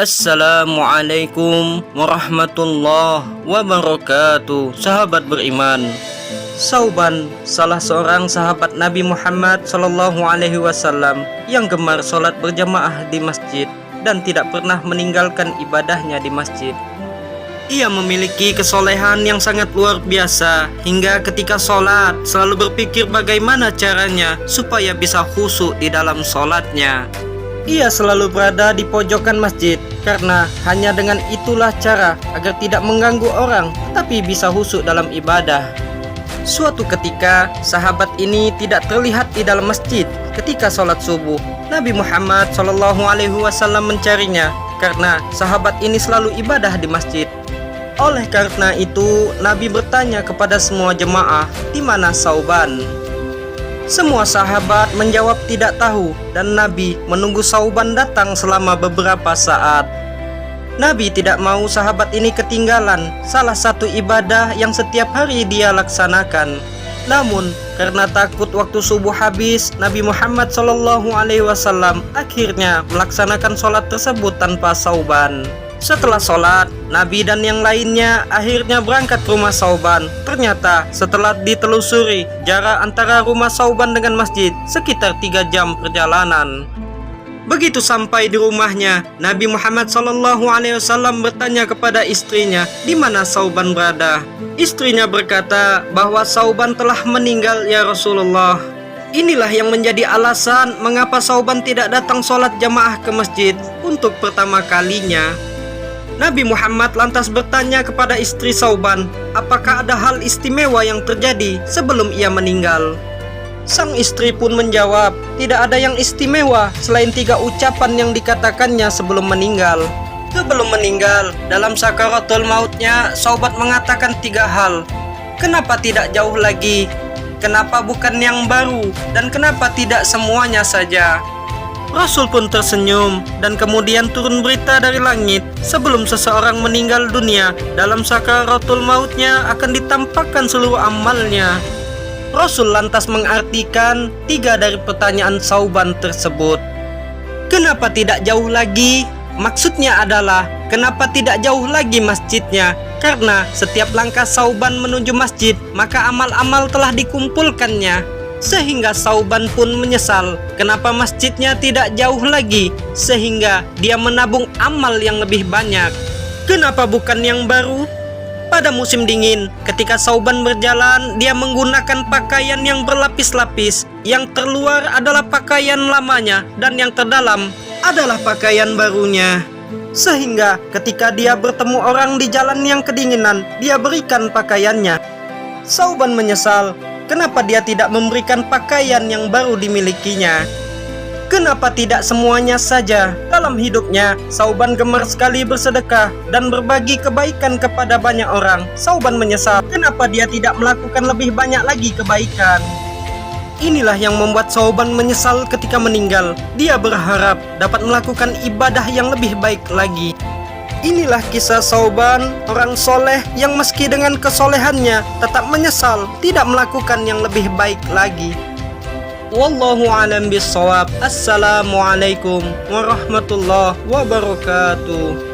Assalamualaikum warahmatullahi wabarakatuh. Sahabat beriman, Sauban, salah seorang sahabat Nabi Muhammad SAW yang gemar sholat berjamaah di masjid dan tidak pernah meninggalkan ibadahnya di masjid. Ia memiliki kesolehan yang sangat luar biasa, hingga ketika sholat selalu berpikir bagaimana caranya supaya bisa khusyuk di dalam sholatnya. Ia selalu berada di pojokan masjid karena hanya dengan itulah cara agar tidak mengganggu orang tapi bisa khusyuk dalam ibadah. Suatu ketika sahabat ini tidak terlihat di dalam masjid ketika sholat subuh. Nabi Muhammad SAW mencarinya karena sahabat ini selalu ibadah di masjid. Oleh karena itu Nabi bertanya kepada semua jemaah, di mana Sauban? Semua sahabat menjawab tidak tahu, dan Nabi menunggu Sauban datang selama beberapa saat. Nabi tidak mau sahabat ini ketinggalan salah satu ibadah yang setiap hari dia laksanakan. Namun karena takut waktu subuh habis, Nabi Muhammad SAW akhirnya melaksanakan sholat tersebut tanpa Sauban. Setelah sholat, Nabi dan yang lainnya akhirnya berangkat ke rumah Sauban. Ternyata setelah ditelusuri, jarak antara rumah Sauban dengan masjid sekitar 3 jam perjalanan. Begitu sampai di rumahnya, Nabi Muhammad SAW bertanya kepada istrinya, di mana Sauban berada. Istrinya berkata bahwa Sauban telah meninggal ya Rasulullah. Inilah yang menjadi alasan mengapa Sauban tidak datang sholat jamaah ke masjid untuk pertama kalinya. Nabi Muhammad lantas bertanya kepada istri Sauban, apakah ada hal istimewa yang terjadi sebelum ia meninggal? Sang istri pun menjawab, tidak ada yang istimewa selain 3 ucapan yang dikatakannya sebelum meninggal. Sebelum meninggal, dalam sakaratul mautnya, Sauban mengatakan 3 hal. Kenapa tidak jauh lagi? Kenapa bukan yang baru? Dan kenapa tidak semuanya saja? Rasul pun tersenyum dan kemudian turun berita dari langit. Sebelum seseorang meninggal dunia, dalam sakaratul mautnya akan ditampakkan seluruh amalnya. Rasul lantas mengartikan 3 dari pertanyaan Sauban tersebut. Kenapa tidak jauh lagi? Maksudnya adalah kenapa tidak jauh lagi masjidnya? Karena setiap langkah Sauban menuju masjid, maka amal-amal telah dikumpulkannya. Sehingga Sauban pun menyesal kenapa masjidnya tidak jauh lagi, sehingga dia menabung amal yang lebih banyak. Kenapa bukan yang baru? Pada musim dingin, ketika Sauban berjalan, dia menggunakan pakaian yang berlapis-lapis. Yang terluar adalah pakaian lamanya, dan yang terdalam adalah pakaian barunya. Sehingga ketika dia bertemu orang di jalan yang kedinginan, dia berikan pakaiannya. Sauban menyesal kenapa dia tidak memberikan pakaian yang baru dimilikinya. Kenapa tidak semuanya saja? Dalam hidupnya, Sauban gemar sekali bersedekah dan berbagi kebaikan kepada banyak orang. Sauban menyesal kenapa dia tidak melakukan lebih banyak lagi kebaikan. Inilah yang membuat Sauban menyesal ketika meninggal. Dia berharap dapat melakukan ibadah yang lebih baik lagi. Inilah kisah Sauban, orang soleh yang meski dengan kesolehannya tetap menyesal tidak melakukan yang lebih baik lagi. Wallahu a'lam bishawab. Assalamualaikum warahmatullahi wabarakatuh.